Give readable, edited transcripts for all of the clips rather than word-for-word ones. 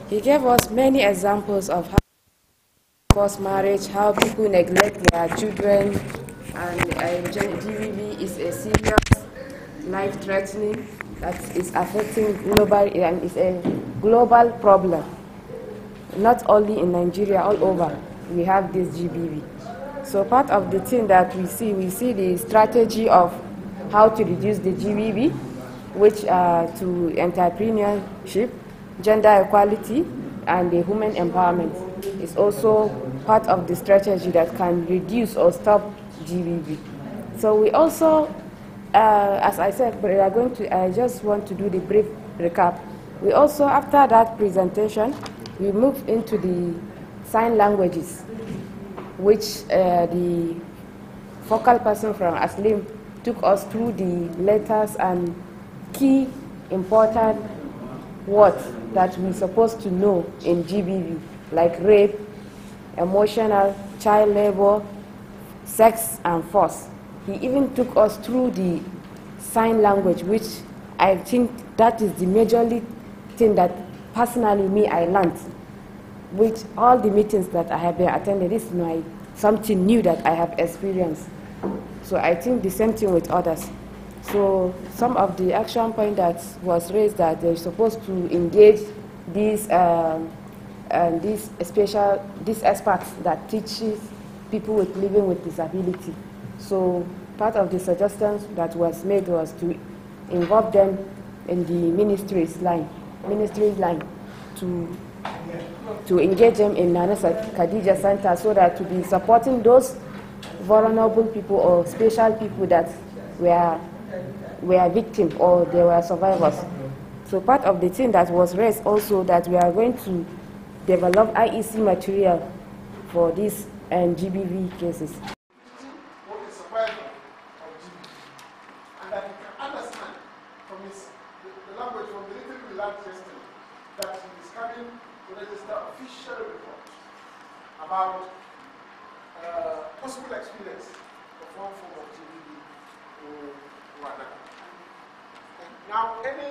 He gave us many examples of how forced marriage, how people neglect their children, and GBV is a serious, life-threatening that is affecting global and is a global problem. Not only in Nigeria, all over we have this GBV. So part of the thing that we see the strategy of how to reduce the GBV, which to entrepreneurship, gender equality, and the women empowerment is also part of the strategy that can reduce or stop GBV. So we also, as I said, we are going to, I just want to do the brief recap. We also, after that presentation, we moved into the sign languages, which the focal person from Aslim took us through the letters and key important words that we're supposed to know in GBV, like rape, emotional, child labor, sex, and force. He even took us through the sign language, which I think that is the majorly thing that personally me I learned. With all the meetings that I have been attending, this is something new that I have experienced. So I think the same thing with others. So some of the action point that was raised that they're supposed to engage these experts that teaches people with living with disability. So part of the suggestions that was made was to involve them in the ministry line to engage them in Nana Khadija Center so that to be supporting those vulnerable people or special people that were victims or they were survivors. So part of the thing that was raised also that we are going to develop IEC material for these GBV cases. What is survival of GBV, and that you can understand from the language from the little we learned yesterday that he is coming to register official report about possible experience of one form of GBV or another. Now, any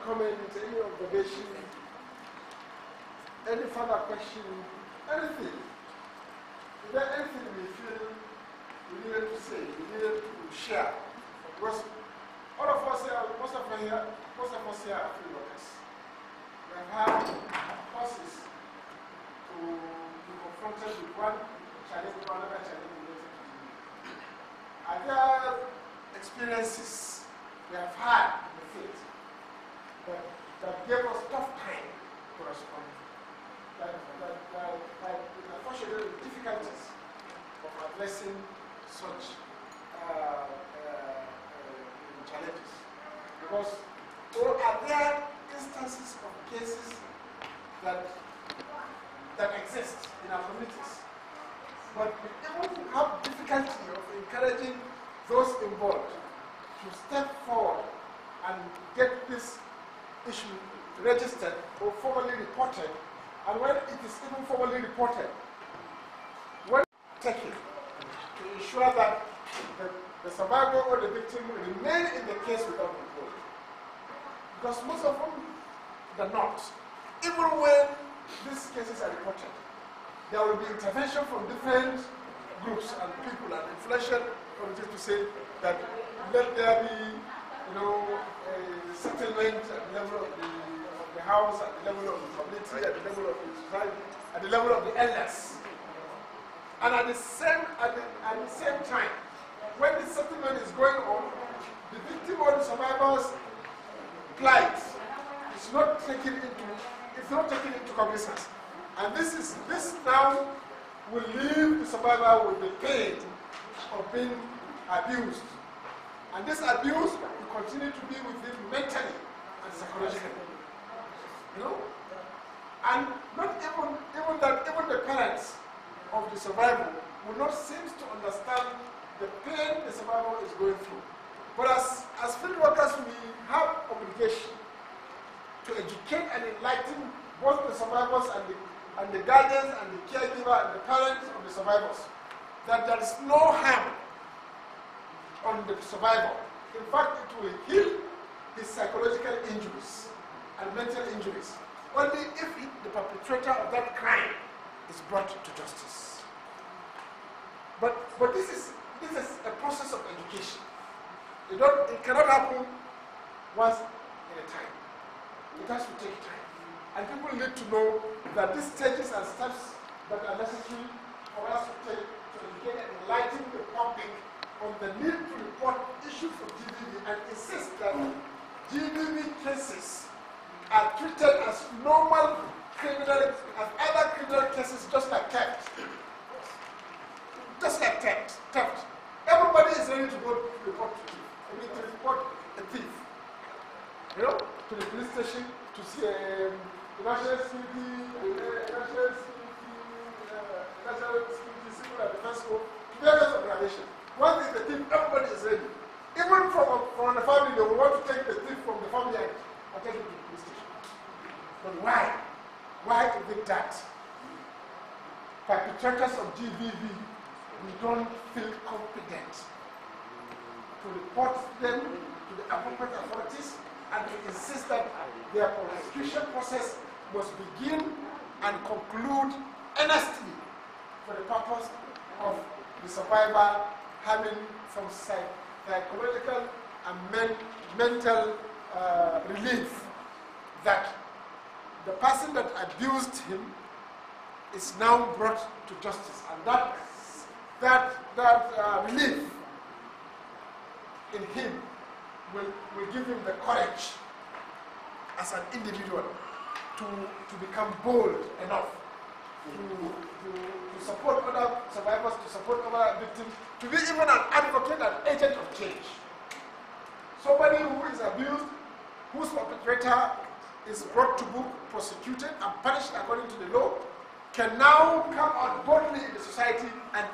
comment, any observation, any further question, anything? Is there anything we feel we needed to say, we needed to share? Because all of us here, most of us here are field workers. We have had courses to be confronted with one challenge to another challenge related to GBV. Are there experiences we have had in the field that gave us tough time to respond? That unfortunately difficulties of addressing such challenges. Because are there instances of cases that exist in our communities, but we even have difficulty of encouraging those involved to step forward and get this issue registered or formally reported, and when it is even formally reported, when taken to ensure that the survivor or the victim remain in the case without control. Because most of them do not. Even when these cases are reported, there will be intervention from different groups and people and inflation to say that let there be, a settlement at the level of the house, at the level of the community, at the level of the society, at the level of the elders. And at the same time, when the settlement is going on, the victim or the survivor's plight is not taken into cognizance. And this now will leave the survivor with the pain of being abused. And this abuse will continue to be with him mentally and psychologically. And not even the parents of the survivor will not seem to understand the pain the survivor is going through. But as field workers, we have obligation to educate and enlighten both the survivors and the guardians and the caregiver and the parents of the survivors that there is no harm on the survivor. In fact, it will heal his psychological injuries and mental injuries only if the perpetrator of that crime is brought to justice. But this is a process of education. It cannot happen once in a time. It has to take time. And people need to know that these stages and steps that are necessary for us to take to educate and enlighten the public on the need to report issues of GBV and insist that GBV cases are treated as normal criminal, as other criminal cases, just like theft. Just like theft. Everybody is ready to go to report a thief. You know, to the police station, to see national security, civil and defense corps, to various organizations. Once it's the thief, everybody is ready. Even from the family, they will want to take the thief from the family and take it to the police station. But why? Why is it that perpetrators of GBV, we don't feel confident to report them to the appropriate authorities and to insist that their prosecution process must begin and conclude earnestly for the purpose of the survivor having some psychological and mental relief that the person that abused him is now brought to justice, and that relief in him will give him the courage as an individual to become bold enough to support other survivors, to support other victims, to be even an advocate and agent of change. Somebody who is abused, whose perpetrator is brought to book, prosecuted, and punished according to the law, can now come out boldly in the society and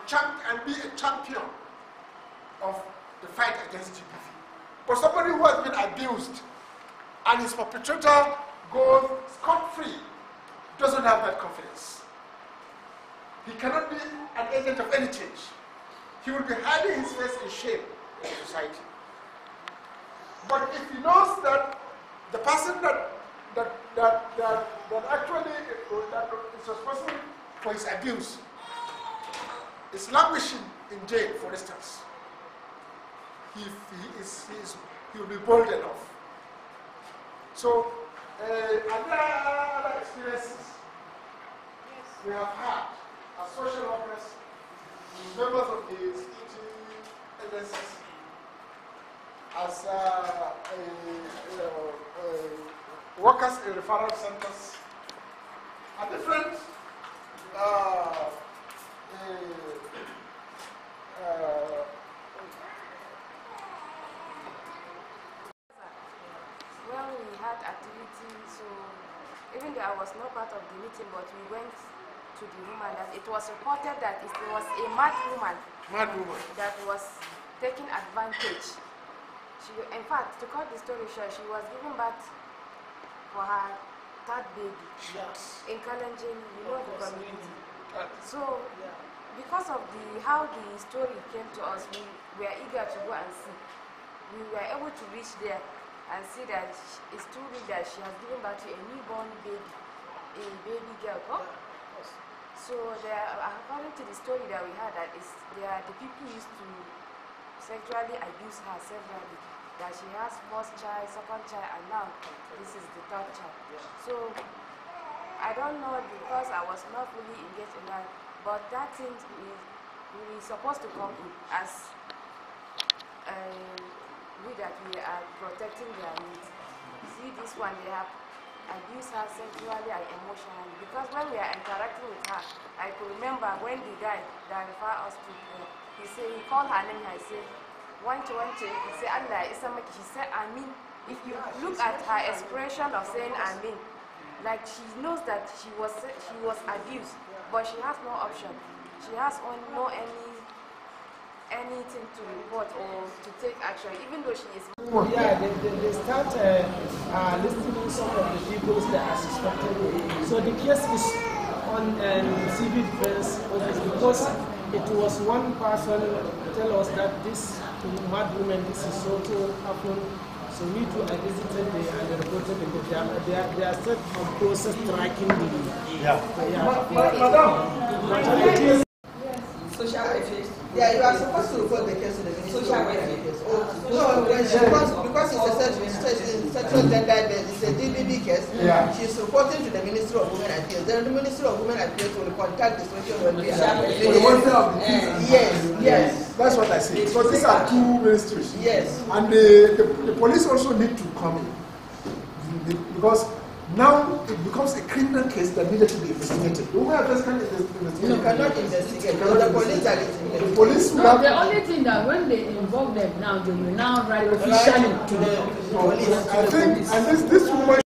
be a champion of the fight against GBV. But somebody who has been abused and his perpetrator goes scot-free doesn't have that confidence. He cannot be an agent of any change. He will be hiding his face in shame in society. But if he knows that the person that actually is responsible for his abuse is languishing in jail, for instance, he will be bold enough. So, other experiences we have had as social workers, members of the security agencies, as workers in referral centers, are different when we had activities, so even though I was not part of the meeting, but we went to the woman, that it was reported that it was a mad woman that was taking advantage. In fact, to cut the story short, she was giving birth for her third baby in Kalenjin, you know, the community. So, because of how the story came to us, we were eager to go and see. We were able to reach there and see that it's true that she has given birth to a newborn baby, a baby girl. So, according to the story that we had, the people used to sexually abuse her severally. That she has first child, second child, and now this is the third child. So I don't know, because I was not fully engaged in that, but that thing we supposed to come in as we are protecting their needs. See this one, they have abused her sexually and emotionally, because when we are interacting with her, I could remember when the guy that referred us to her, he called her name and said, one, he said, Allah, she said, Amin. If you look at her expression of saying Amin, like she knows that she was abused, but she has no option. She has no anything to report or to take action, even though she is. Yeah, they start listing some of the people that are suspected. So the case is on civil defense office, because it was one person tell us that this mad women, this is Sokoto happened. So we too, I visited there and reported in they are set on process tracking the Madam. Social welfare. Yeah, you are supposed to report the case to the Ministry of Women Affairs. No, because it's a sexual gender, it's a DBB case. Yeah. She's reporting to the Ministry of Women Affairs. Then the Ministry of Women Affairs will contact the social welfare. For the welfare of the kids. Yes. That's what I say. Because these are two ministries. Yes. And the police also need to come in. Because now it becomes a criminal case that needed to be investigated. The Women Affairs can investigate. You cannot investigate. The police are the police will No, the only thing that when they involve them now, they will now write officially to the police. I think, and this woman.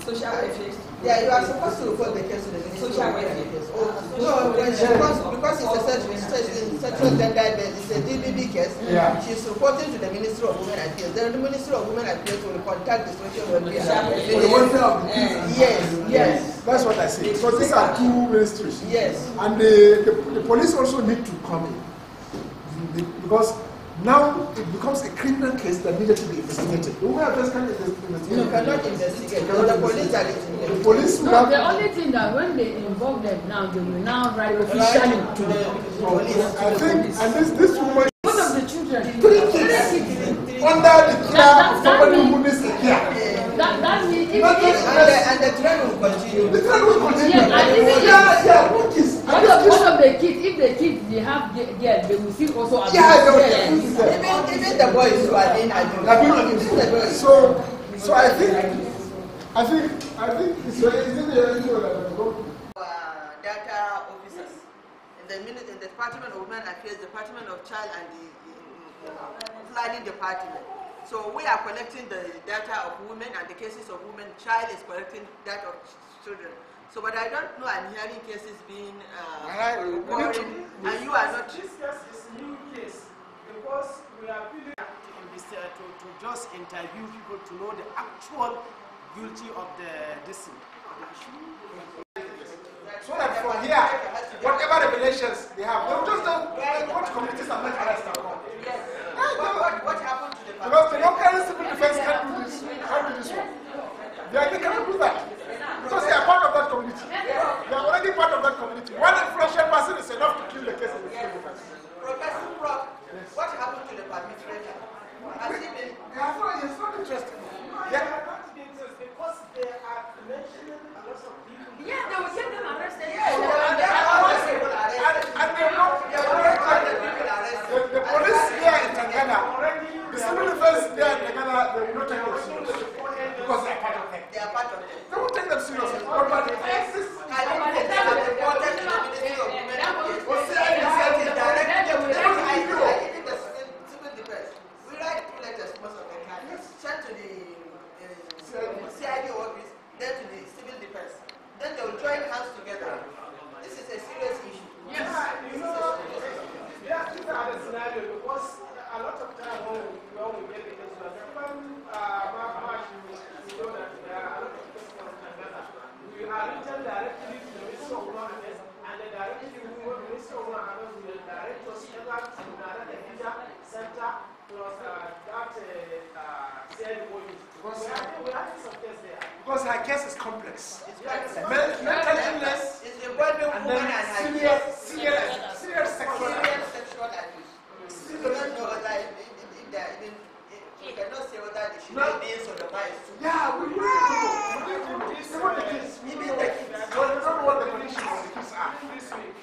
Social welfare. Yeah, you are supposed to report the case to the Ministry of Women Affairs. No, because it's a sexual gender, it's a DBB case. Yeah. She's reporting to the Ministry of Women Affairs. Then the Ministry of Women Affairs will contact the social welfare. For the welfare of the kids. Yes. That's what I say. Because these are two ministries. Yes. And the police also need to come in. Because now it becomes a criminal case that needed to be investigated. The Women Affairs can investigate. You cannot investigate. The police are the police will No, the only thing that when they involve them now, they will now write officially to the police. I think, and this woman. One of the children. 3 kids. Under the care of somebody who needs care. That means if And the trend will continue. The trend will continue. Yes, and even One of the kids, if the kids they have girls, they will still also abuse. Even the boys who are being abused. So I think it's data officers in the Department of Women Affairs, Department of Child and the Planning Department. So we are collecting the data of women and the cases of women. Child is collecting data of children. So, but I don't know. I'm hearing cases being reported, and you are not. This case is a new case because we are feeling to just interview people to know the actual guilty of this issue. so that from here, whatever revelations they have, they will just go to communities and make arrests and come. What happened to the Because the local civil defense can't do this. Can't do this one. They cannot do that. Because they are part of that community. They are already part of that community. One influential person is enough to kill the case of the civil defense. Professor Brock, what happened to the perpetrator? Has he been? It's not interesting. Because they are mentioning a lot of people. Yeah, they will get them arrested. The police here in Tangana, the civil defense there in Tangana, they will not take them seriously. Because they are part of them. They are part of it. They will take them seriously. But the crisis, CID office, then to the civil defense. Then they will join hands together. This is a serious issue. Yes. You know, these are the scenario because a lot of time when we get the case, even you know that there are a lot of cases from Ghana. We are written directly to the Ministry of Women Affairs, and the directly to the Ministry of Women Affairs will direct us ever to the Initia Center plus that CID unit. We have some cases there. because her case is complex. Mental illness is involving women and Serious sexual abuse. We don't know whether we cannot say whether they should be beings or the mice. Yeah, we need to know. Even the kids. We don't know what the conditions of the kids are.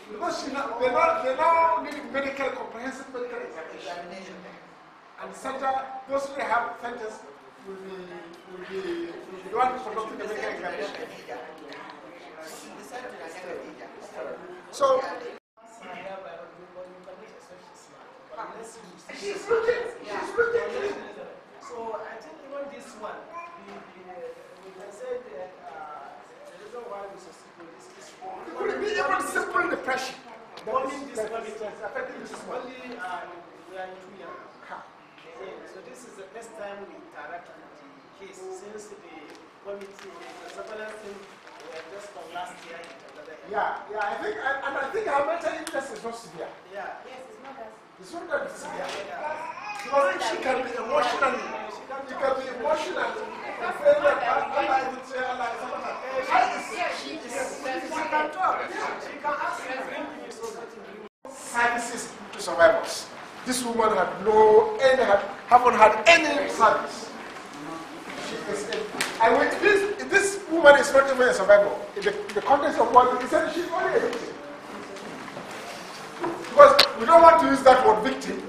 Because they now need comprehensive medical examination. And the center, those who have centers will be the one conducting the medical examination. So, she's looking. So I think even this one, we can say that the reason why we succeed with this is it could be even simple depression. only this one is affecting this only we are in 2 years. So this is the first time we interact with the case since the committee, the surveillance team were just from last year. Yeah, I think our mental illness is not severe. Yeah. It's not that severe. Because she can be emotional. Services to survivors. This woman haven't had any service. This woman is not even a survivor. In the context of what he said, she's only a victim. Because we don't want to use that word victim.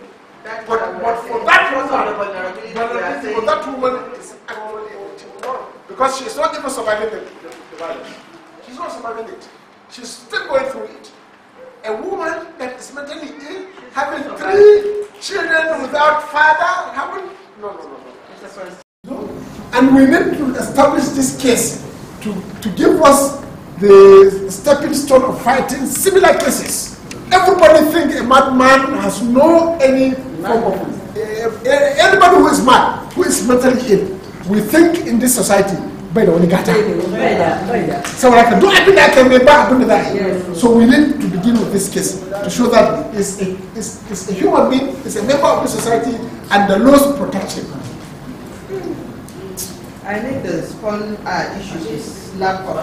But for that woman is actually a victim. Because she's not even surviving the violence. She's not surviving it. She's still going through it. A woman that is mentally ill, having 3 children without father, no. And we need to establish this case to give us the stepping stone of fighting similar cases. Everybody thinks a madman has no any form of anybody who is mad, who is mentally ill. We think in this society, by the only gata. So like, do I think I can be back to that? So we need to begin with this case to show that it's a human being, it's a member of the society, and the laws protect him. I think the small issue is lack of.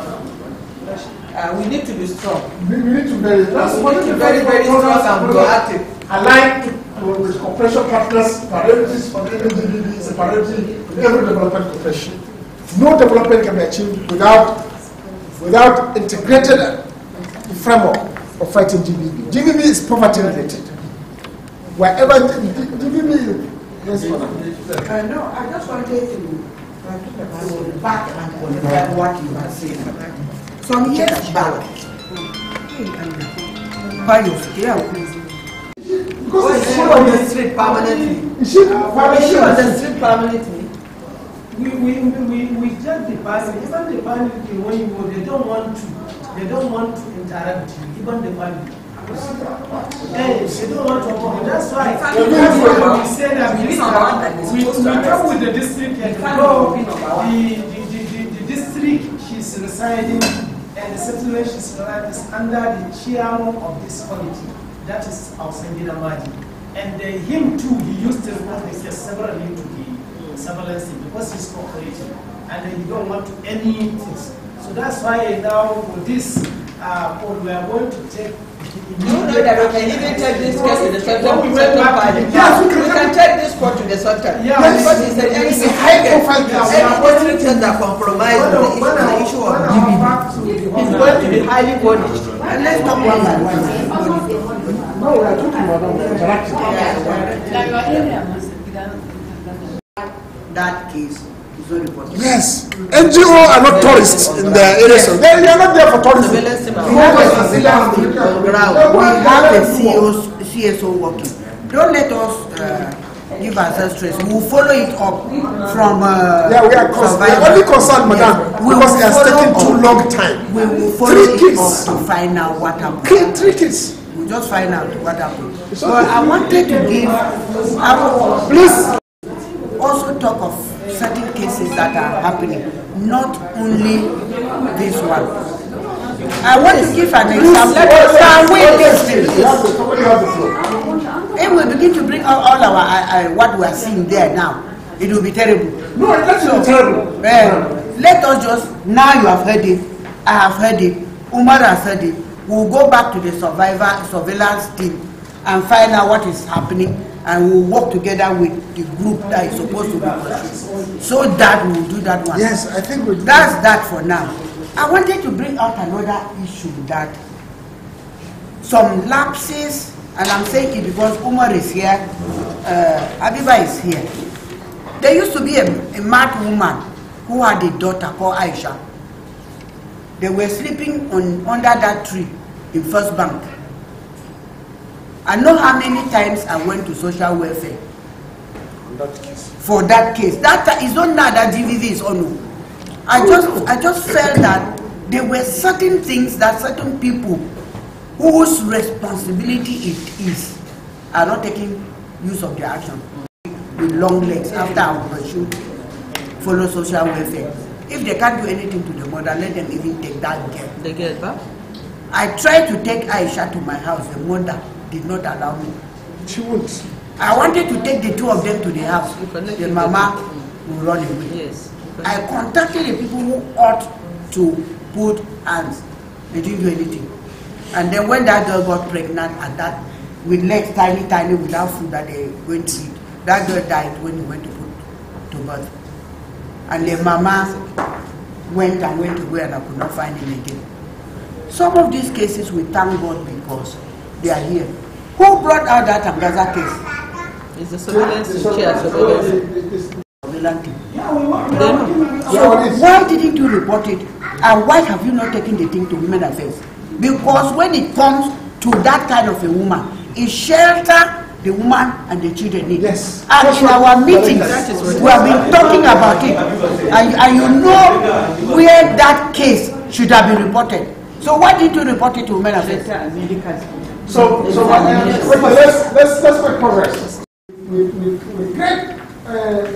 We need to be strong. We need to be very strong and proactive. Aligned with cooperation partners, priorities for the NGDB is a priority in every development cooperation. No development can be achieved without integrated framework of fighting GBV. GBV is poverty related. Wherever GBV is. Yes, no, I just wanted to back and confirm what you are saying. Some years back, because she on the street permanently. She on the street permanently. We judge the family. Even the family, when you go, they don't want to interact with you. Even the family. They don't want to talk. That's why we say that we talk with the district and the district she's residing and the settlement she's residing is under the chairman of this committee. That is AUZ-CINEMATOGRAPhy. And him too, he used to report the case severally to the surveillance because he's cooperating and he don't want to any things. So that's why now for this we are going to take. You know that we can even take this case to the Sultan. We can take this court to the Sultan. Because it's a high profile case. Any district that compromise the issue of GBV is going to be highly punished. And let's talk one by one. No, we are talking about that case is very important. Yes. NGO are not tourists in the area. They are not there for tourism. We have the CSO working. Don't let us give ourselves stress. We will follow it up from we are only concerned, madam, because it has taken too long time. We will follow it up to find out what happened. 3 kids. We'll just find out what happened. But I wanted to give, please, also talk of certain cases that are happening, not only this one. I want to give an example. If we begin to bring all our what we are seeing there now, it will be terrible. No, it doesn't be terrible. Let us just, now you have heard it, I have heard it, Umar has heard it. We'll go back to the surveillance team and find out what is happening, and we'll work together with the group that is supposed to be pursued. So that we will do that one. Yes, I think we'll do that's that for now. I wanted to bring out another issue that some lapses, and I'm saying it because Umar is here, Abiba is here. There used to be a mad woman who had a daughter called Aisha. They were sleeping under that tree in First Bank. I know how many times I went to social welfare for that case. That is not now that GVV is on. I just felt that there were certain things that certain people whose responsibility it is are not taking use of their action with long legs after our pursuit, follow social welfare. If they can't do anything to the mother, let them even take that girl. They get back? I tried to take Aisha to my house. The mother did not allow me. She won't. I wanted to take the two of them to the house. The mama will run away. Yes. I contacted the people who ought to put hands. They didn't do anything. And then when that girl got pregnant at that, with legs tiny, without food that they went to eat, that girl died when he went to put to birth. And the mama went away and I could not find him again. Some of these cases we thank God because they are here. Who brought out that Amgaza case? It's the surveillance chair, surveillance. So why didn't you report it? And why have you not taken the thing to Women Affairs? Because when it comes to that kind of a woman, it shelter the woman and the children need. Yes. And in our meetings, we have been talking about it. And you know where that case should have been reported. So why did you report it to Women Affairs? So let's make progress. With great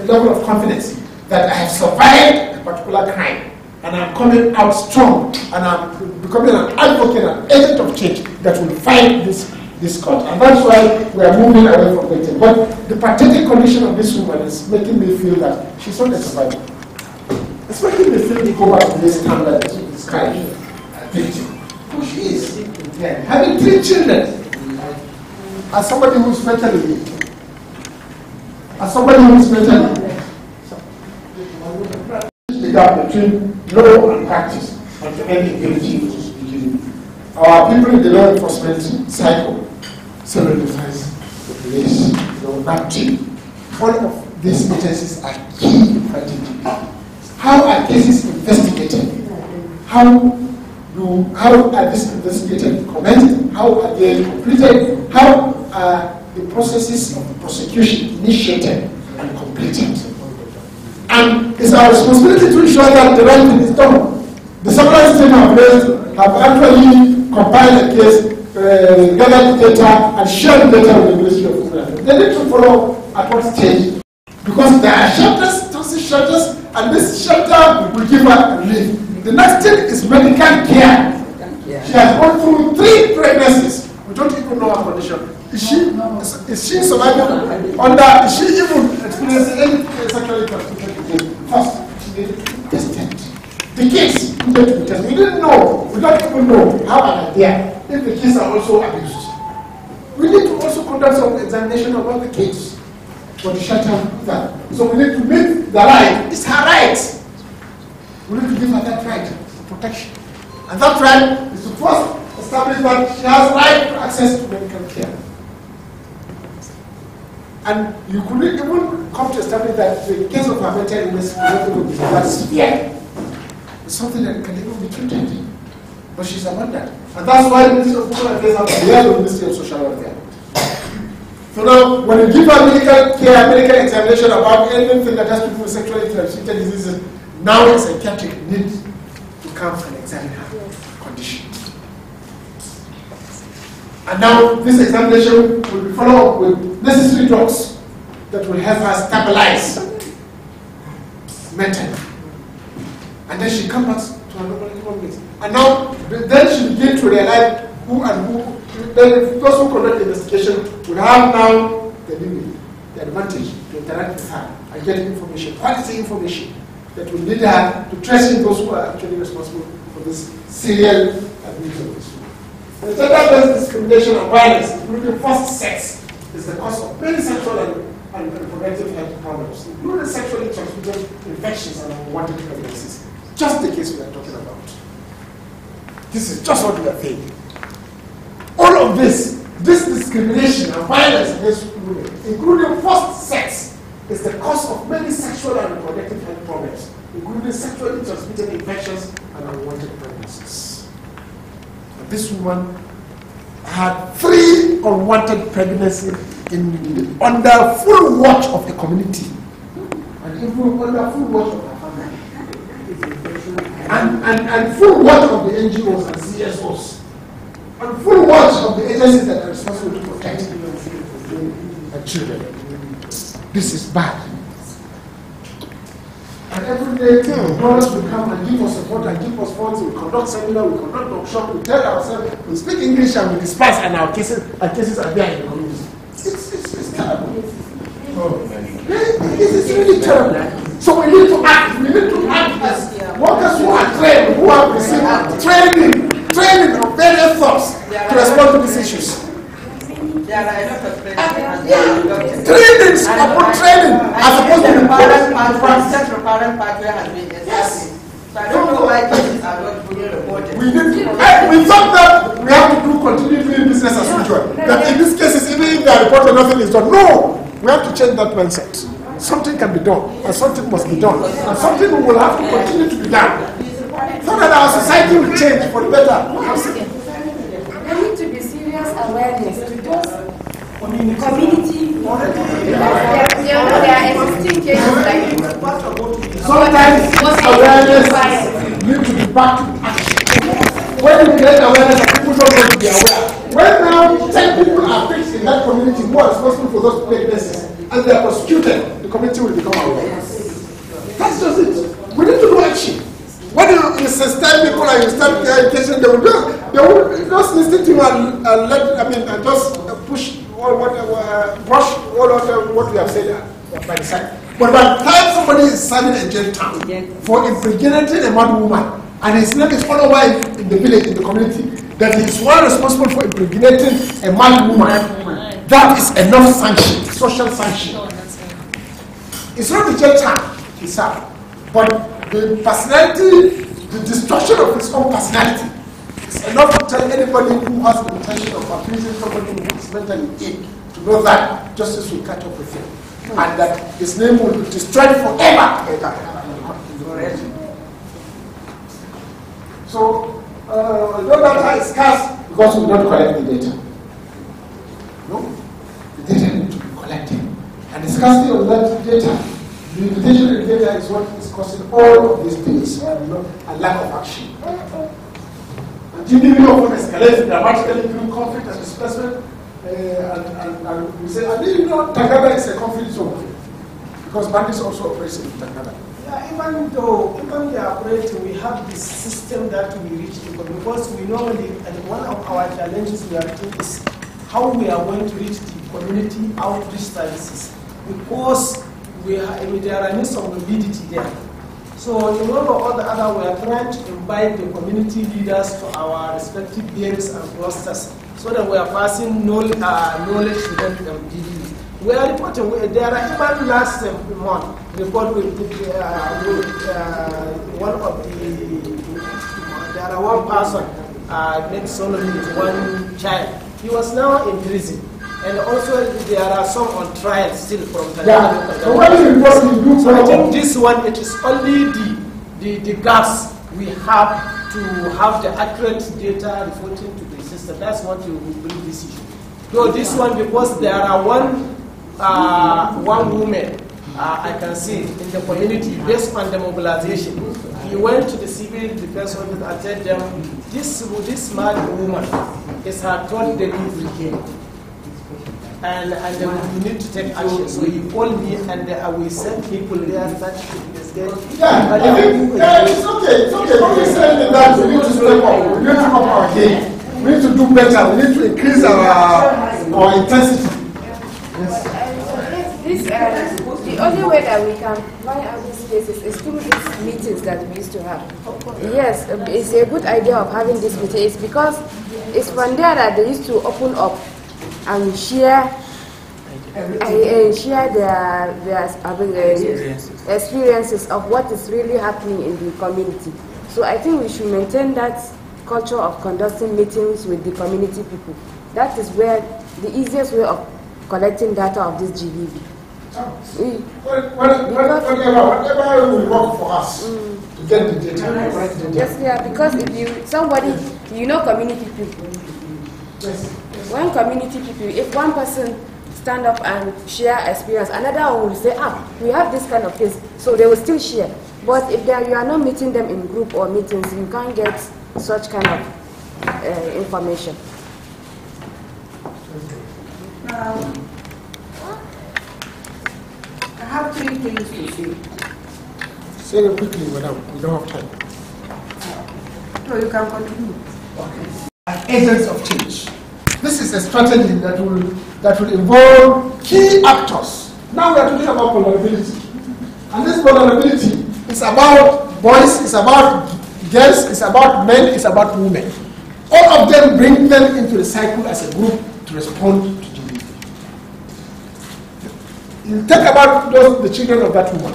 level of confidence that I have survived a particular crime and I'm coming out strong and I'm becoming an advocate, an agent of change that will fight this court. And that's why we are moving away from victim. But the pathetic condition of this woman is making me feel that she's not a survivor. It's making me feel to go back to this standard, this kind of victim. Who she is. Yeah. Having 3 children. As somebody who's mentally ill. The gap between law and practice and to any ability. Our people in the law enforcement cycle, civil defense, the police, NAPTIP, all of these agencies are key criteria. How are cases investigated? How are these investigated, commenced? How are they completed? How are the processes of prosecution initiated and completed? And it's our responsibility to ensure that the right thing is done. The surveillance team have actually compiled a case, gathered data, and shared data with the Ministry of Women Affairs. They need to follow at what stage, because there are shelters, toxic shelters, and this shelter will give her relief. The next thing is medical care. She has gone through 3 pregnancies. We don't even know her condition. Is she surviving is she even experiencing any sexually transmitted disease? First, she needed to be tested. The kids needed to be tested. We don't even know how are they there if the kids are also abused. We need to also conduct some examination about the kids for the shelter. So we need to make the right. It's her right. We need to give her that right for protection. And that right is to first establish that she has right to access to medical care. And you couldn't even come to establish that the case of her mental illness is that severe. It's something that can even be treated. But she's abandoned. And that's why the Ministry of Women Affairs has to liaise with the Ministry of Social Welfare. So now, when you give her medical care, medical examination about anything that has to do with sexually transmitted diseases, now a psychiatric needs to come and examine her condition. And now this examination will be followed up with necessary drugs that will help her stabilize mentally. And then she comes back to her normal human being. And now, then she begins to realize who and who, then those who conduct the investigation will have now the advantage to interact with her and get information, quality information that will lead her to tracing those who are actually responsible for this serial abuse of this woman. The gender-based discrimination and violence, including forced sex, is the cause of many sexual and reproductive health problems, including sexually transmitted infections and unwanted pregnancies. Just the case we are talking about. This is just what we are saying. All of this discrimination and violence against women, including forced sex, is the cause of many sexual and reproductive health problems, including sexually transmitted infections and unwanted pregnancies. And this woman had 3 unwanted pregnancies under full watch of the community, and even under full watch of her family, and full watch of the NGOs and CSOs, and full watch of the agencies that are responsible to protect the children. This is bad. And every day, brothers will come and give us support and give us funds. We conduct seminars, we conduct workshops, we tell ourselves, we speak English and we disperse, and our cases are there in the community. It's terrible. This is really terrible. So we need to act. We need to act as workers who are trained, who have received training of various sorts to respond to these issues. There are a lot of Trainings upon training as opposed to the parent pathway has been established. So I don't know why cases are not fully reported. We thought that we have to do continue doing business as usual. That in these cases, even if they are reported, nothing is done. No! We have to change that mindset. Something can be done, and something must be done, and something will have to continue to be done, so that our society will change for the better. There need to be serious awareness to those community. There are existing cases like this. Sometimes awareness needs to be back to action. When you create awareness, people don't want to be aware. When now 10 people are fixed in that community who are responsible for those places, and they are prosecuted, the community will become aware. That's just it. We need to do action. When you sensitize people and you start their education, they will just listen to you and just push all brush all of what we have said by the side. But by the time somebody is serving a jail term for impregnating a mad woman, and his name is all over in the village, in the community, that he is one responsible for impregnating a mad woman, that is enough sanction, social sanction. It's not the jail term he served, but the personality, the destruction of his own personality is enough to tell anybody who has the intention of abusing somebody who is mentally ill to know that justice will catch up with him and that his name will be destroyed forever. So, no data is scarce because we don't collect the data. No? The data need to be collected. And the scarcity of that data, the limitation of the data is what is causing all of these things, a lack of action. And GDP often escalates dramatically during conflict and displacement. And we say, Tagada is a conflict zone. Because bandits also operate in Tagada. Yeah, even we are operating, we have this system that we reach people, because we normally, and one of our challenges we are doing is how we are going to reach the community outreach services, because there are some mobility there. So in one or the other, we are trying to invite the community leaders to our respective games and clusters, so that we are passing knowledge to them. We are reporting, there are even last month, report with one of there are one person, named Solomon with one child. He was now in prison. And also there are some on trial still from Tanzania. So I think this one, it is only the gaps we have to have the accurate data reporting to the system. That's what you will bring this issue. So this one, because there are one woman I can see in the community based on the mobilization. He went to the civil defense office and said them, this mad woman is her third delivery here. And we need to take action. So he called me and we sent people there such to investigate. Yeah, it's okay. It's okay. But we said that we need to step up. We need to up our game. We need to do better. We need to increase our intensity. The only way that we can find out these cases is through these meetings that we used to have. Yes, it's a good idea of having this meeting. It's because it's from there that they used to open up and share their experiences of what is really happening in the community. So I think we should maintain that culture of conducting meetings with the community people. That is where the easiest way of collecting data of this GBV. Whatever will work for us to get the data. Yes, yeah, because if community people. Yes. When community people, if one person stand up and share experience, another one will say, we have this kind of case, so they will still share. But if you are not meeting them in group or meetings, you can't get such kind of information. I have 3 things to say. Say them quickly, madam. We don't have time. So you can continue. Okay. Agents of change. This is a strategy that will involve key actors Now we are talking about vulnerability. And this vulnerability is about boys, it's about girls, it's about men, it's about women. All of them bring them into the cycle as a group to respond to GBV. You think about the children of that woman.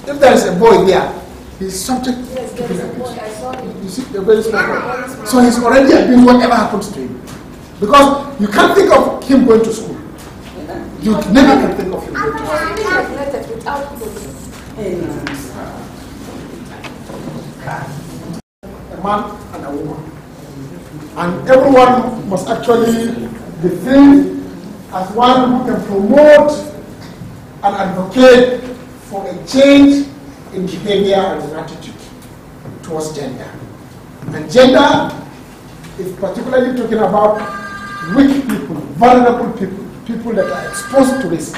If there is a boy there, he's subject to being abused. You see, the very small boy. So he's already abused whatever happens to him. Because you can't think of him going to school. You never can think of him going to school. A man and a woman. And everyone must actually be seen as one who can promote and advocate for a change in behavior and in attitude towards gender. And gender is particularly talking about weak people, vulnerable people, people that are exposed to risk.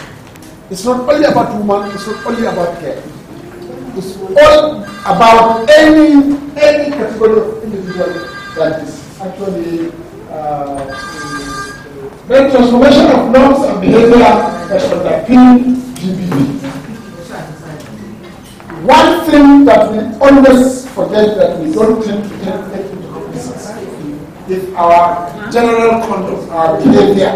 It's not only about women, it's not only about girl. It's all about any category of individual that is actually the transformation of norms and behavior that underpin GBV. One thing that we always forget that we don't tend to take into cognizance is our general conduct, our behavior.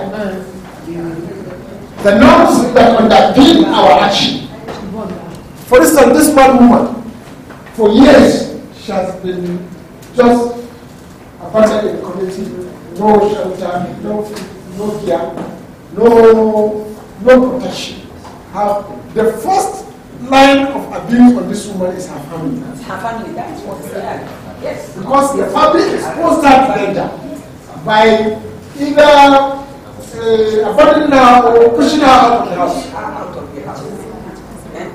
The norms that underpin our action. For instance, this one woman, for years, she has been just abandoned in the community, no shelter, no care, no protection. The first line of abuse on this woman is her family. Her family, that's what they are. Yes. Because the family exposed her to danger by either abandoning her or pushing her out of the house.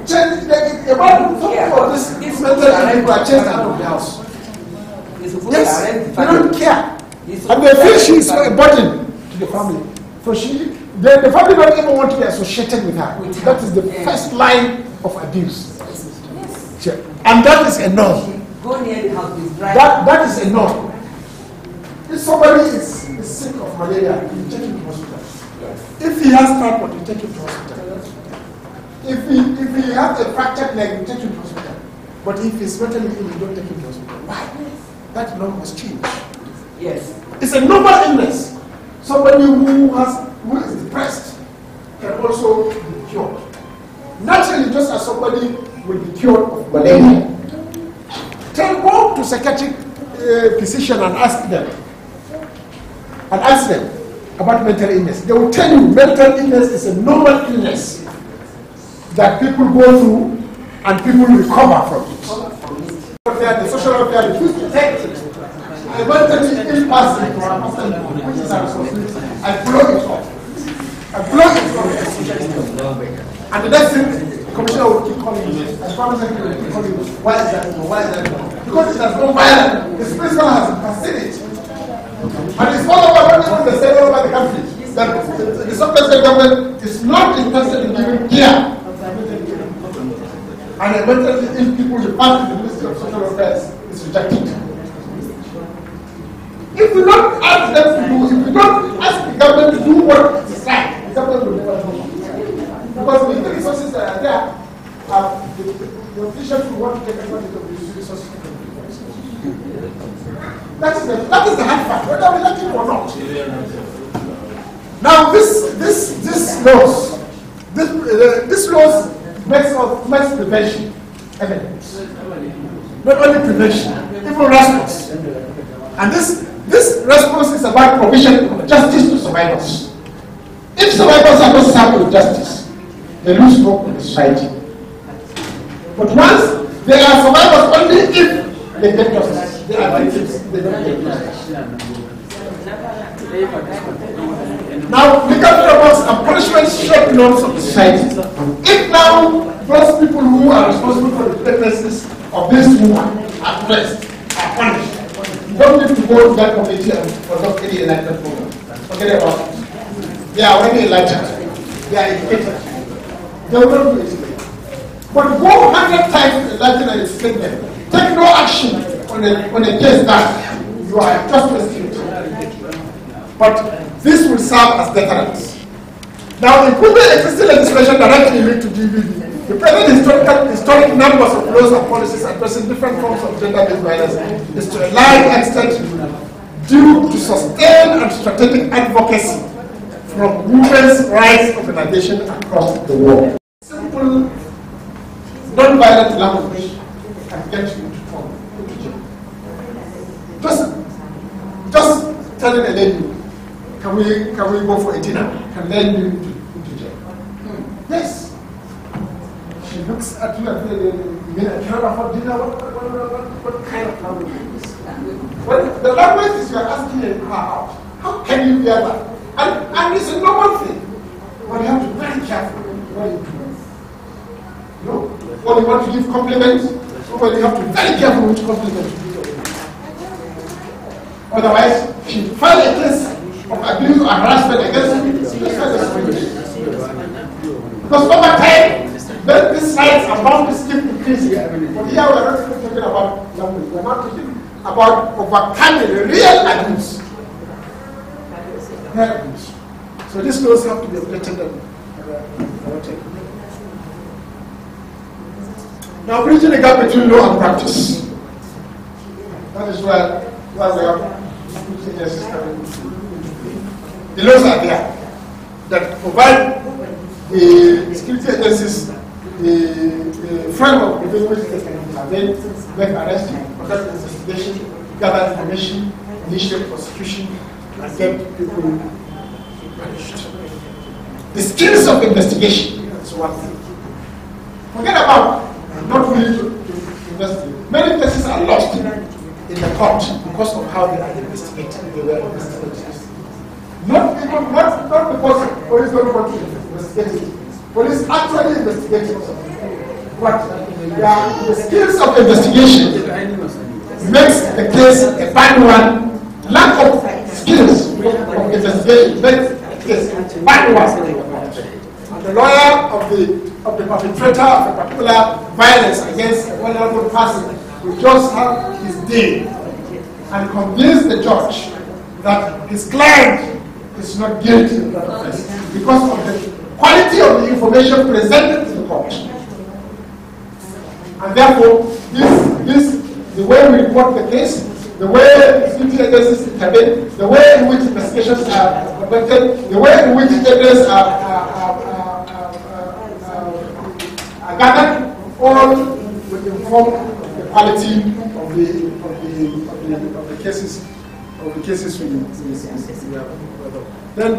About this mental people are chased out of the house. Yes, they don't care. And they feel she is a burden to the family. So the family don't even want to be associated with her. That is the first line of abuse. And that is a norm. That is a norm. If somebody is sick of malaria, you take him to hospital. If he has typhoid, you take him to hospital. If he has a fractured leg, you take him to hospital. But if he's mentally ill, you don't take him to hospital. Why? That norm must change. Yes. It's a normal illness. Somebody who is depressed can also be cured. Naturally, just as somebody will be cured of malaria. Go to psychiatric physician and ask them about mental illness. They will tell you mental illness is a normal illness that people go through and people recover from it. The social welfare refuse to take it. I mentally ill person, which is our responsibility. I blow it off. And the next thing, the commissioner will keep calling you. As Prime Secretary will keep calling you. Why is that? Why is that? Because it has gone violent. The principal has seen it. And it's all over the state, all over the country. That the sub-president government is not interested in giving care. And the mentally ill people you pass to the Ministry of Social Affairs is rejected. If we don't ask them to do, if we don't ask the government to do what is right, the government will never do. Because with the resources that are there, the officials who want to take advantage of these resources. That is the hard fact, whether we like it or not. Now this laws makes prevention evident. Not only prevention, even response. And this response is about provision of justice to survivors. If survivors are not served with justice, they lose hope in society. But once they are survivors only if they get justice. They are victims, they don't get justice. Now, legal frameworks and punishments shape norms of society. If now those people who are responsible for the pregnancies of this woman at rest are punished, you don't need to go to that committee and conduct any elected program. Forget about it. They are already elected. They are educated. They will not do it. But go 100 times elected and educate them. Take no action on a case that you are just rescued. But this will serve as deterrence. Now, improving existing legislation directly linked to GBV. The present historic numbers of laws and policies addressing different forms of gender-based violence is to a large extent due to sustained and strategic advocacy from women's rights organizations across the world. Simple, non-violent language can get you into trouble. Just telling a lady, can we go for a dinner? Can then you into jail? Yes. She looks at you and says, you cannot afford dinner? What kind of language is this? Well, the language is you are asking her out. How can you bear that? And it's a normal thing. But you have to be very careful what you do. You know, when you want to give compliments, well, you have to be very careful which compliment you give. Otherwise, she file a case of abuse or harassment against you. Because over time, then these rights are bound to keep increasing. But here we are not talking about language. We are not talking about overcoming real abuse. Real abuse. So these laws have to be updated and promoted. Now, bridging the gap between law and practice. That is where we have the laws are there that provide the security agencies the framework within which they can intervene, make arrests, conduct investigation, gather information, initiate prosecution, and get people punished. The skills of investigation is one thing. Forget about not willing to investigate. Many cases are lost in the court because of how they are investigated. They were investigated. Not because police don't want to investigate it. Police actually investigate it. But the skills of investigation makes the case a bad one. Lack of skills of investigation makes the case a bad one. And the lawyer of the perpetrator of a particular violence against a vulnerable person will just have his day and convince the judge that his client is not guilty of that offense because of the quality of the information presented to the court. And therefore, the way we report the case, the way security agencies intervene, the way in which investigations are conducted, the way in which evidence are gathered, all will inform the quality of the cases we have. Then,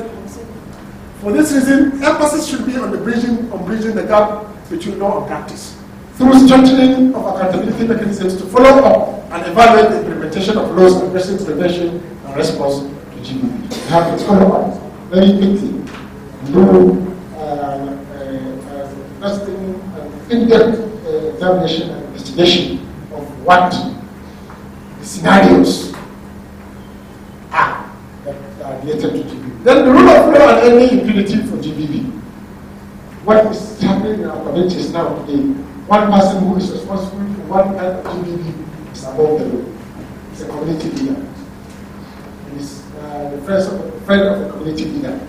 for this reason, emphasis should be on bridging the gap between law and practice through strengthening of accountability mechanisms to follow up and evaluate the implementation of laws addressing prevention and response to GBV. We have to follow up very quickly, do in-depth examination and investigation of what the scenarios are that are related to GBV. Then the rule of law and any impunity for GBV. What is happening in our communities now today? One person who is responsible for one kind of GBV is above the law. He's a community leader. He's the friend of a community leader.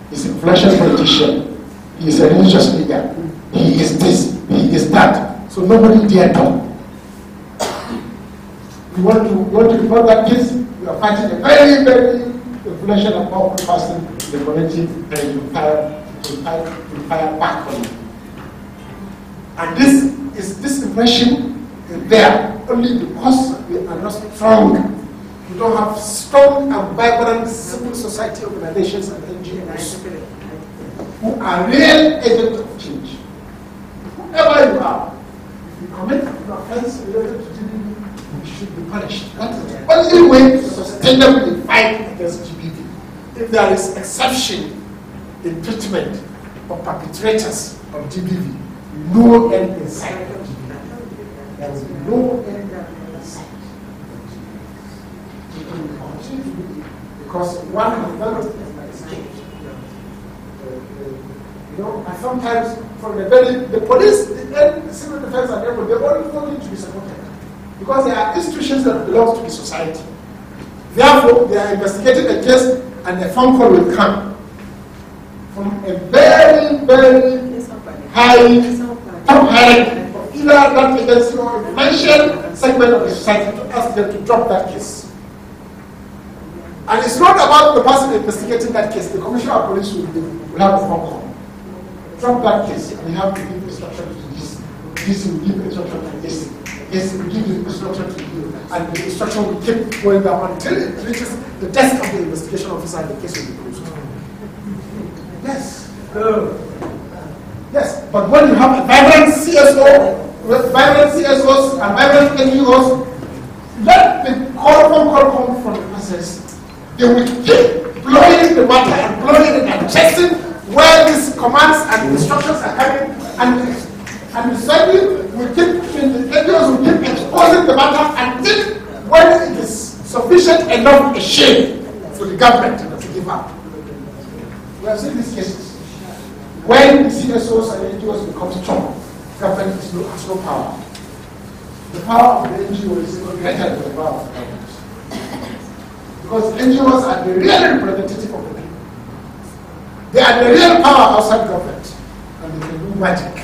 He's an influential politician. He is a religious leader. He is this. He is that. So nobody dare talk. You want to report that case? You are fighting a very, very influential and powerful person in the community, and you fire back on you. And this impression is there only because we are not strong. We don't have strong and vibrant civil society organizations and NGOs who are real agents of change. Whoever you are, if you commit an offense related to GBV, you should be punished. That is the only way to sustainably fight against GBV. If there is exception in treatment of perpetrators of GBV, no end in sight of GBV. There will be no end in sight of GBV. Because one has done it escaped. And sometimes from the police, the civil defense and everyone, they only need to be supported. Because they are institutions that belong to the society. Therefore, they are investigating a case and a phone call will come from a very, very high top hierarchy of either that agency or a financial segment of the society to ask them to drop that case. And it's not about the person investigating that case. The commissioner of police will have a phone call. Drop that case, and you have to give instruction to this. This will give instruction to this. This will give the instruction to you. And the instruction will keep going down until it reaches the desk of the investigation officer and the case will be closed. Yes. Yes. But when you have a vibrant CSO, vibrant CSOs and vibrant NGOs, let the phone call come from the process. They will keep blowing the matter and blowing it and chasing where these commands and instructions are coming, and suddenly we keep the NGOs will keep exposing the matter until when it is sufficient enough a shame for the government to give up. We have seen these cases. When the CSOs and NGOs become strong, government has no power. The power of the NGO is greater than the power of the government. Because NGOs are the real representative of the people. They are the real power outside government, and they can do magic.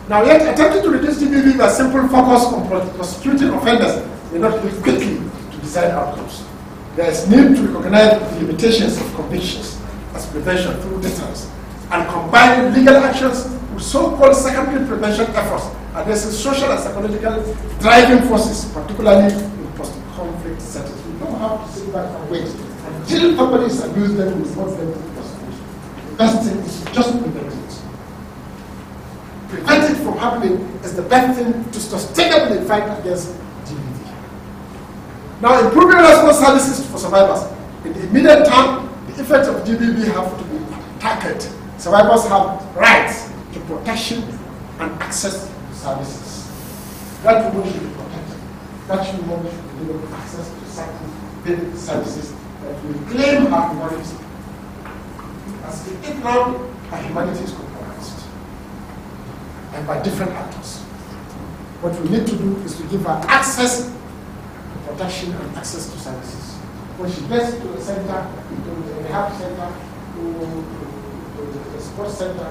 Now, yet attempting to reduce DBV by simple focus on prosecuting offenders may not lead quickly to desired outcomes. There is need to recognize the limitations of convictions as prevention through deterrence and combine legal actions with so-called secondary prevention efforts addressing social and psychological driving forces, particularly in post-conflict settings. We don't have to sit back and wait until somebody is abused, then we want them to prosecute. The best thing is just prevent it. Prevent it from happening is the best thing to sustainably fight against DBV. Now, improving response services for survivors. In the immediate term, the effects of DBV have to be tackled. Survivors have rights to protection and access to services. That woman should be protected. That woman should be given access to certain basic services that will claim her humanity. As if now her humanity is compromised, and by different actors. What we need to do is to give her access to protection and access to services. When she gets to the center, to the rehab center, to the sports center,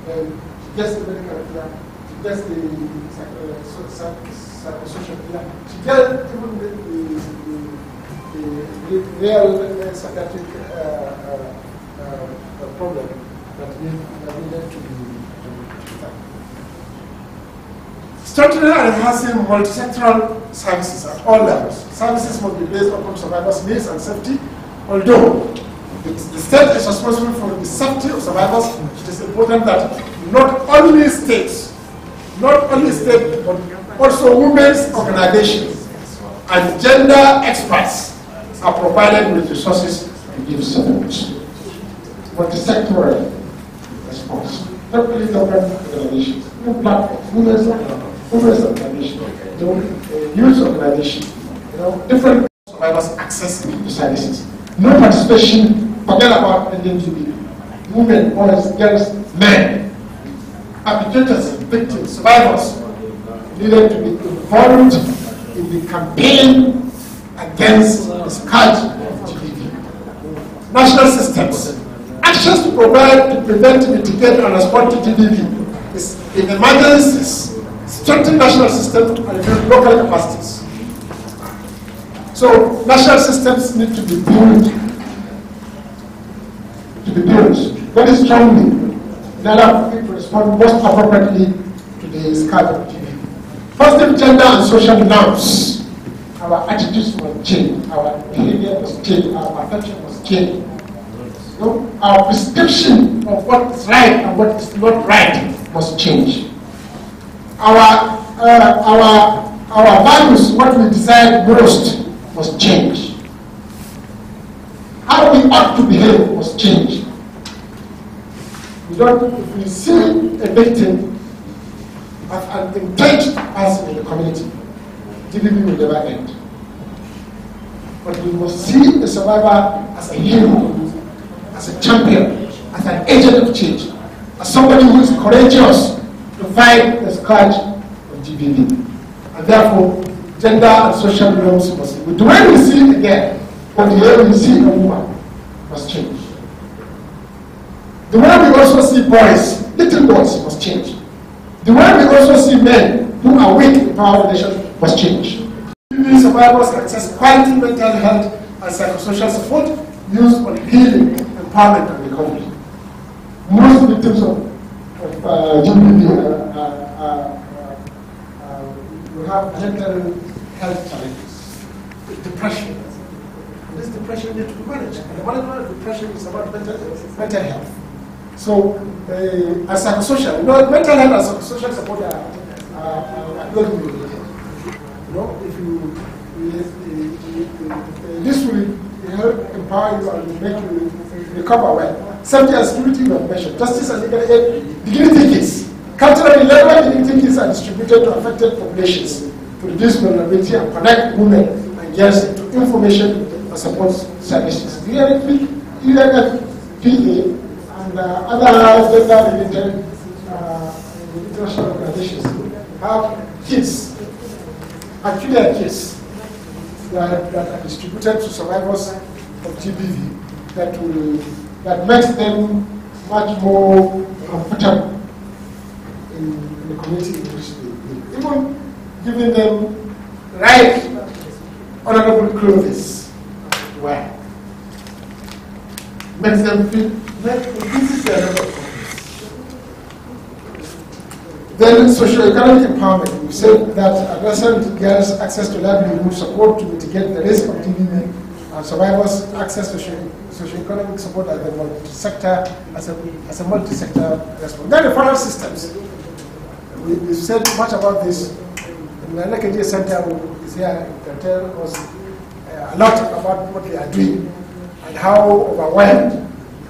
then she gets the medical care, she gets the social care, she gets even the real psychiatric problem that needed to be tackled. Strengthening and enhancing multi-sectoral services at all levels. Services must be based upon survivors' needs and safety. Although the state is responsible for the safety of survivors, it is important that not only states, but also women's organizations and gender experts are provided with resources to give support. Multi-sectoral response. Not only government organizations, platforms, women's organizations, youth organizations, different survivors access to services. No participation, forget about LGBT. Women, boys, girls, men, perpetrators, victims, survivors needed to be involved in the campaign against the scourge of LGBT. National systems. Actions to provide, to prevent, mitigate, and respond to DBV is in emergencies, strengthen national systems and build local capacities. So national systems need to be built very strongly in order to respond most appropriately to the scourge of DBV. Positive gender and social norms. Our attitudes must change, our behavior must change, our perception must change. Our prescription of what is right and what is not right must change. Our values, what we desire most, must change. How we ought to behave must change. If we see a victim as an entrenched person in the community, DBV will never end. But we must see the survivor as a hero, as a champion, as an agent of change, as somebody who is courageous to fight the scourge of DBV. And therefore, gender and social norms must be. When we see again But here we see a woman must change. The way we also see boys, little boys, must change. The way we also see men who are weak in power relations must change. DBV survivors access quality mental health and psychosocial support used on healing, empowerment, and recovery. Most victims of DBV will have mental health challenges, depression. This depression needs to be managed. And the management of depression is about mental health. So, as psychosocial, mental health and psychosocial support are closely related. This will help empower you and make you recover well. Safety and security you have mentioned. Justice and legal aid, dignity kits. Culturally, level dignity kits are distributed to affected populations to reduce vulnerability and connect women and girls to information and support services. UNFPA and other gender-related international organizations have kits, peculiar kits that are distributed to survivors of GBV that makes them much more comfortable in the community in which they live. Even giving them right, honorable clothes to wear makes them feel this is their level of confidence. Then socio-economic empowerment. We said that addressing girls' access to livelihood support to mitigate the risk of DBV and survivors access to socio-economic support as a multi-sector response. Then the follow-up systems. We said much about this. The NKJ Center is here to tell us a lot about what they are doing and how overwhelmed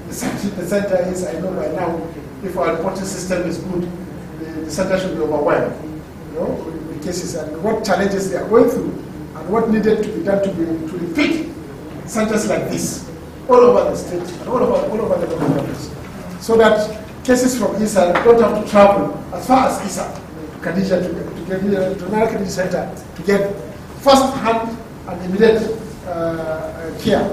the center is. I know by now, if our reporting system is good, the center should be overwhelmed, with cases and what challenges they are going through and what needed to be done to repeat centers like this all over the state and all over the government, so that cases from ISA don't have to travel as far as ISA to Khadija to Nara Khadija Center to get first-hand and immediate care.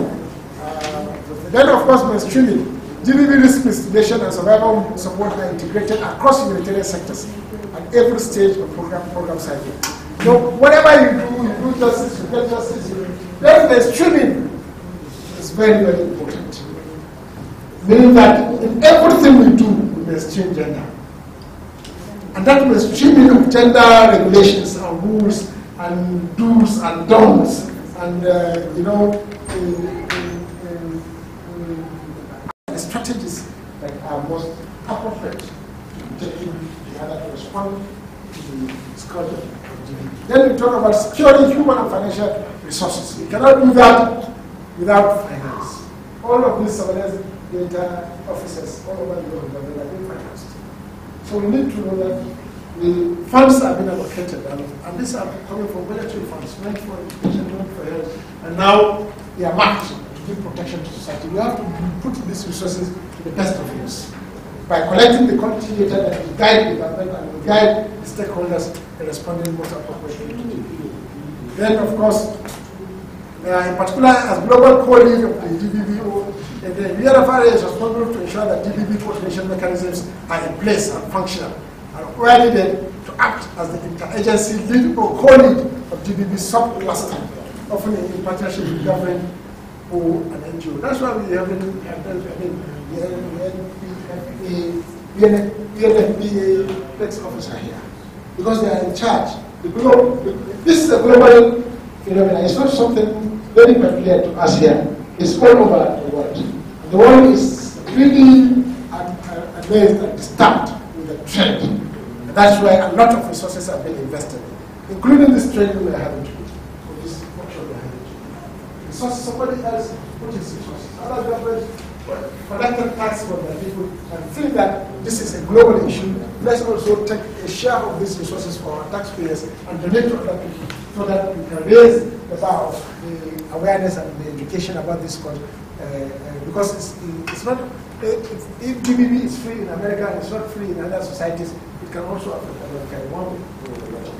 Then, of course, mainstreaming. GBV risk mitigation and survival support are integrated across humanitarian sectors at every stage of program cycle. Whatever you do justice, you get justice. Then mainstreaming is very, very important. Meaning that in everything we do, we mainstream gender. And that mainstreaming of gender regulations and rules and do's and don'ts and, strategies that are most appropriate to taking the other to respond to the scourge of GBV. Then we talk about securing human and financial resources. We cannot do that without finance. All of these surveillance data officers all over the world are being financed. So we need to know that the funds are being allocated, and these are coming from budgetary funds, meant for education, meant for health, and now they are marked to give protection to society. We have to put these resources to the best of use by collecting the quantity data that will guide the government and will guide the stakeholders in responding most appropriately to GBV. Then, of course, in particular, as global co-lead of the GBV, the UNFRA is responsible to ensure that GBV coordination mechanisms are in place and functional, and where needed to act as the interagency lead or co-lead of GBV sub-cluster, often in partnership with government or an NGO. That's why we have the tax officer here, because they are in charge. This is a global phenomenon. It's not something very peculiar to us here. It's all over the world. The world is really amazed and disturbed with the trend. And that's why a lot of resources have been invested, including this training we are having today, or this workshop we are having today. Resources, somebody else put his resources. Other governments collected tax from their people and feel that this is a global issue. Let's also take a share of these resources for our taxpayers and donate to other people so that we can raise the bar of the awareness and the education about this cause. Because it's not, if GBV is free in America and it's not free in other societies, it can also affect America in one way or another.